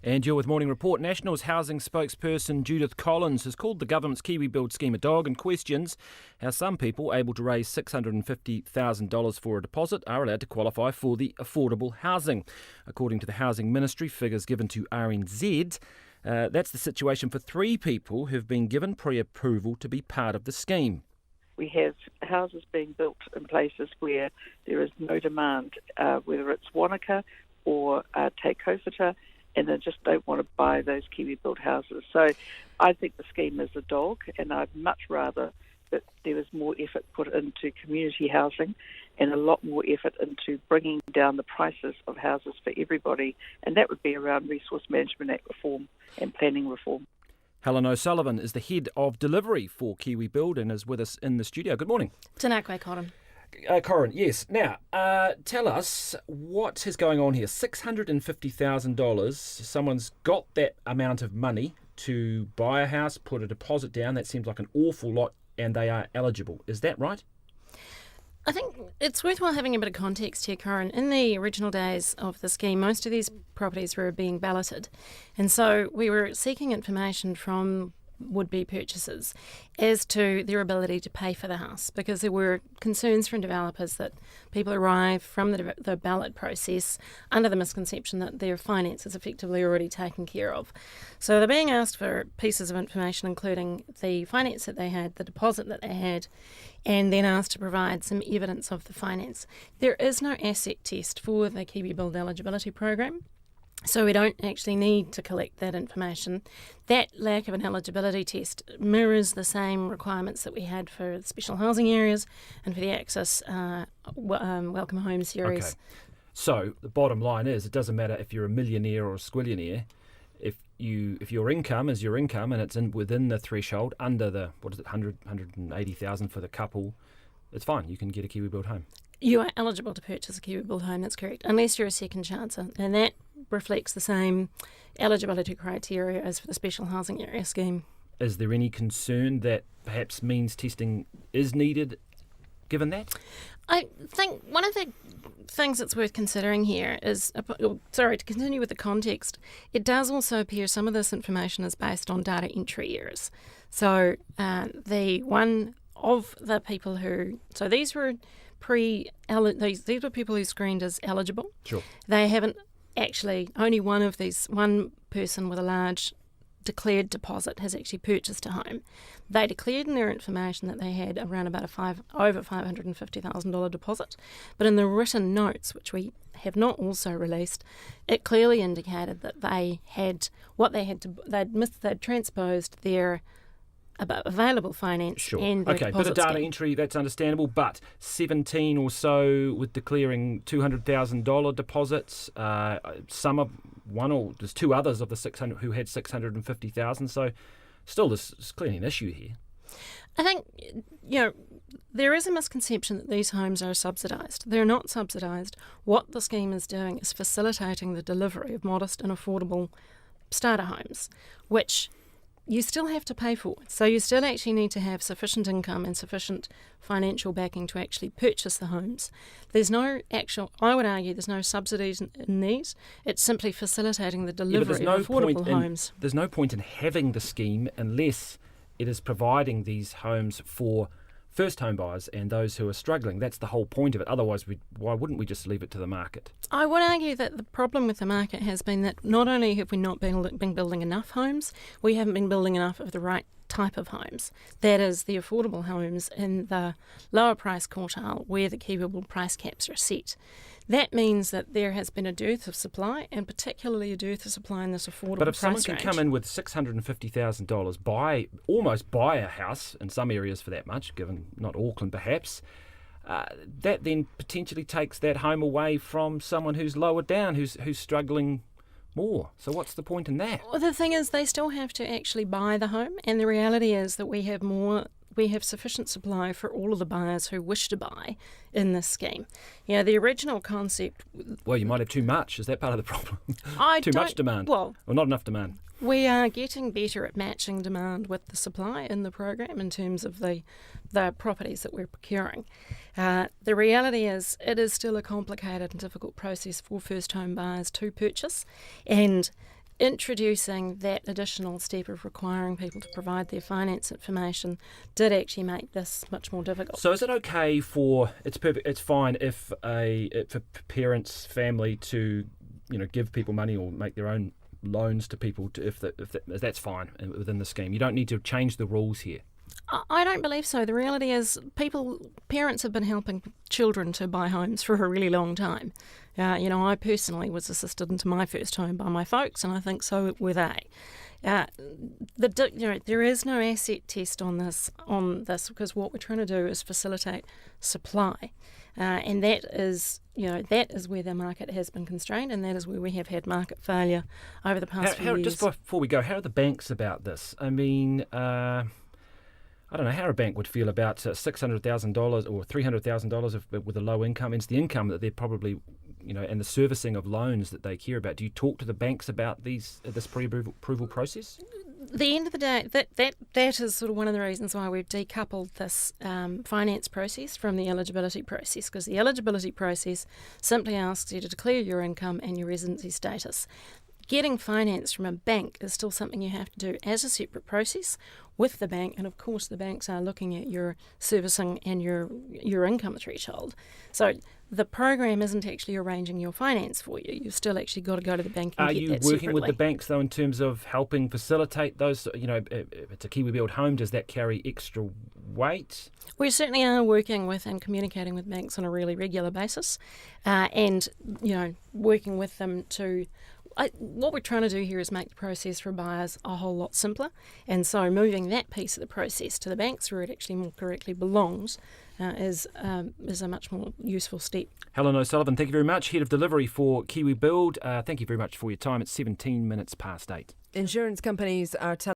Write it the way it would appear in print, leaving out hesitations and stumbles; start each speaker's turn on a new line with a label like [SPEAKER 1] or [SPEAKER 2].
[SPEAKER 1] And you're with Morning Report. National's housing spokesperson Judith Collins has called the government's KiwiBuild scheme a dog and questions how some people able to raise $650,000 for a deposit are allowed to qualify for the affordable housing. According to the Housing Ministry, figures given to RNZ, that's the situation for 3 people who've been given pre-approval to be part of the scheme.
[SPEAKER 2] We have houses being built in places where there is no demand, whether it's Wanaka or Te Kaupata, and they just don't want to buy those KiwiBuild houses. So I think the scheme is a dog, and I'd much rather that there was more effort put into community housing and a lot more effort into bringing down the prices of houses for everybody, and that would be around Resource Management Act reform and planning reform.
[SPEAKER 1] Helen O'Sullivan is the head of delivery for KiwiBuild and is with us in the studio. Good morning.
[SPEAKER 3] Tēnā koe, Corin.
[SPEAKER 1] Corin, yes. Now, tell us what is going on here. $650,000. Someone's got that amount of money to buy a house, put a deposit down. That seems like an awful lot, and they are eligible. Is that right?
[SPEAKER 3] I think it's worthwhile having a bit of context here, Corin. In the original days of the scheme, most of these properties were being balloted. And so we were seeking information from would-be purchasers as to their ability to pay for the house, because there were concerns from developers that people arrive from the ballot process under the misconception that their finance is effectively already taken care of. So they're being asked for pieces of information, including the finance that they had, the deposit that they had, and then asked to provide some evidence of the finance. There is no asset test for the KiwiBuild eligibility program, so we don't actually need to collect that information. That lack of an eligibility test mirrors the same requirements that we had for the special housing areas and for the Access Welcome Home series.
[SPEAKER 1] Okay. So the bottom line is, it doesn't matter if you're a millionaire or a squillionaire. If your income is your income and it's within the threshold, under the 180,000 for the couple, it's fine. You can get a KiwiBuild home.
[SPEAKER 3] You are eligible to purchase a KiwiBuild home, that's correct, unless you're a second chancer, and that reflects the same eligibility criteria as for the special housing area scheme.
[SPEAKER 1] Is there any concern that perhaps means testing is needed, given that?
[SPEAKER 3] I think one of the things that's worth considering here is, to continue with the context, it does also appear some of this information is based on data entry errors. So the one of the people these were these were people who screened as eligible.
[SPEAKER 1] Sure.
[SPEAKER 3] They haven't actually, only one person with a large declared deposit has actually purchased a home. They declared in their information that they had around about over $550,000 deposit, but in the written notes, which we have not also released, it clearly indicated that they'd transposed their available finance.
[SPEAKER 1] Sure.
[SPEAKER 3] And the
[SPEAKER 1] okay, bit of data
[SPEAKER 3] scheme.
[SPEAKER 1] entry, that's understandable, but 17 or so with declaring $200,000 deposits. There's 2 others of the 600 who had 650,000. So still, there's clearly an issue here.
[SPEAKER 3] I think, there is a misconception that these homes are subsidised. They're not subsidised. What the scheme is doing is facilitating the delivery of modest and affordable starter homes, which you still have to pay for. So you still actually need to have sufficient income and sufficient financial backing to actually purchase the homes. I would argue there's no subsidies in these. It's simply facilitating the delivery of affordable homes.
[SPEAKER 1] There's no point in having the scheme unless it is providing these homes for first home buyers and those who are struggling. That's the whole point of it. Otherwise, why wouldn't we just leave it to the market?
[SPEAKER 3] I would argue that the problem with the market has been that not only have we not been building enough homes, we haven't been building enough of the right type of homes. That is, the affordable homes in the lower price quartile where the KiwiBuild price caps are set. That means that there has been a dearth of supply, and particularly a dearth of supply in this affordable price range.
[SPEAKER 1] But if someone can come in with $650,000, almost buy a house, in some areas for that much, given not Auckland perhaps, that then potentially takes that home away from someone who's lower down, who's struggling more. So what's the point in that?
[SPEAKER 3] Well, the thing is, they still have to actually buy the home, and the reality is that we have sufficient supply for all of the buyers who wish to buy in this scheme. The original concept...
[SPEAKER 1] Well, you might have too much. Is that part of the problem? Too much demand?
[SPEAKER 3] Well,
[SPEAKER 1] or not enough demand?
[SPEAKER 3] We are getting better at matching demand with the supply in the program in terms of the properties that we're procuring. The reality is it is still a complicated and difficult process for first home buyers to purchase, and introducing that additional step of requiring people to provide their finance information did actually make this much more difficult.
[SPEAKER 1] So is it okay for it's fine if a parents, family to give people money or make their own loans to people if that's fine within the scheme? You don't need to change the rules here.
[SPEAKER 3] I don't believe so. The reality is parents have been helping children to buy homes for a really long time. I personally was assisted into my first home by my folks, and I think so were they. There is no asset test on this because what we're trying to do is facilitate supply, and that is where the market has been constrained, and that is where we have had market failure over the past few years. Just
[SPEAKER 1] before we go, how are the banks about this? I mean, I don't know how a bank would feel about $600,000 or $300,000 with a low income. It's the income that they're probably, and the servicing of loans that they care about. Do you talk to the banks about this pre-approval process?
[SPEAKER 3] At the end of the day, that is sort of one of the reasons why we've decoupled this finance process from the eligibility process, because the eligibility process simply asks you to declare your income and your residency status. Getting finance from a bank is still something you have to do as a separate process with the bank, and of course the banks are looking at your servicing and your income threshold. So the program isn't actually arranging your finance for you. You've still actually got to go to the bank and get that separately. Are you working with the banks though in terms of helping facilitate those? If it's a KiwiBuild home, does that carry extra weight? We certainly are working with and communicating with banks on a really regular basis, and working with them to. What we're trying to do here is make the process for buyers a whole lot simpler, and so moving that piece of the process to the banks where it actually more correctly belongs is a much more useful step.
[SPEAKER 1] Helen O'Sullivan, thank you very much, Head of Delivery for KiwiBuild. Thank you very much for your time. It's 17 minutes past 8.
[SPEAKER 4] Insurance companies are telling